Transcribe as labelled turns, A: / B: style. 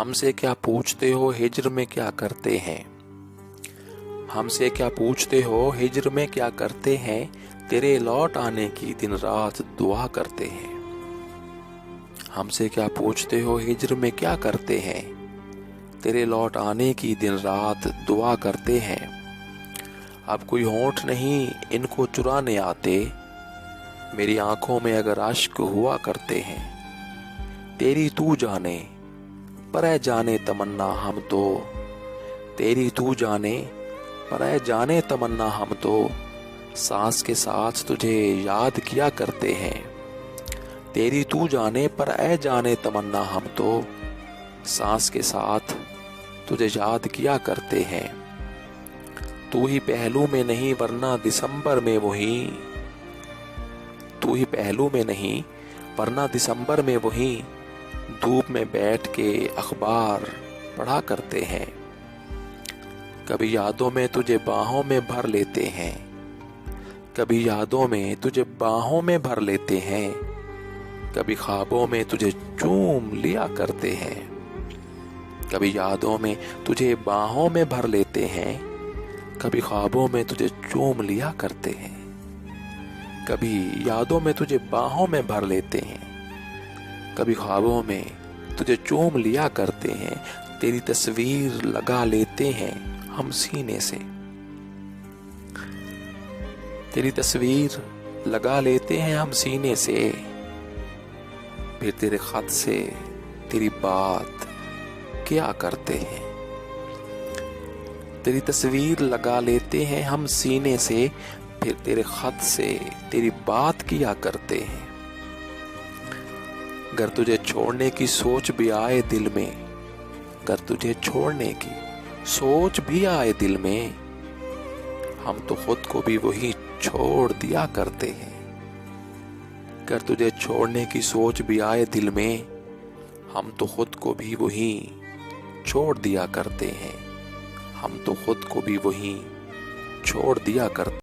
A: हमसे क्या पूछते हो हिज्र में क्या करते हैं। हमसे क्या पूछते हो हिज्र में क्या करते हैं, तेरे लौट आने की दिन रात दुआ करते हैं। हमसे क्या पूछते हो हिज्र में क्या करते हैं, तेरे लौट आने की दिन रात दुआ करते हैं। अब कोई होंठ नहीं इनको चुराने आते, मेरी आंखों में अगर अश्क हुआ करते हैं। तेरी तू जाने पर ऐ जाने तमन्ना हम तो, तेरी तू जाने पर ऐ जाने तमन्ना हम तो, सांस के साथ तुझे याद किया करते हैं। तेरी तू जाने पर ऐ जाने तमन्ना हम तो, सांस के साथ तुझे याद किया करते हैं। तू ही पहलू में नहीं वरना दिसंबर में वही, तू ही पहलू में नहीं वरना दिसंबर में वही, धूप में बैठ के अखबार पढ़ा करते हैं। कभी यादों में तुझे बाहों में भर लेते हैं, कभी यादों में तुझे बाहों में भर लेते हैं, कभी ख्वाबों में तुझे चूम लिया करते हैं। कभी यादों में तुझे बाहों में भर लेते हैं, कभी ख्वाबों में तुझे चूम लिया करते हैं। कभी यादों में तुझे बाहों में भर लेते हैं, कभी ख्वाबों में तुझे चूम लिया करते हैं। तेरी तस्वीर लगा लेते हैं हम सीने से, तेरी तस्वीर लगा लेते हैं हम सीने से, फिर तेरे खत से तेरी बात क्या करते हैं। तेरी तस्वीर लगा लेते हैं हम सीने से, फिर तेरे खत से तेरी बात किया करते हैं। अगर तुझे छोड़ने की सोच भी आए दिल में, अगर तुझे छोड़ने की सोच भी आए दिल में, हम तो खुद को भी वही छोड़ दिया करते हैं। अगर तुझे छोड़ने की सोच भी आए दिल में, हम तो खुद को भी वही छोड़ दिया करते हैं। हम तो खुद को भी वही छोड़ दिया करते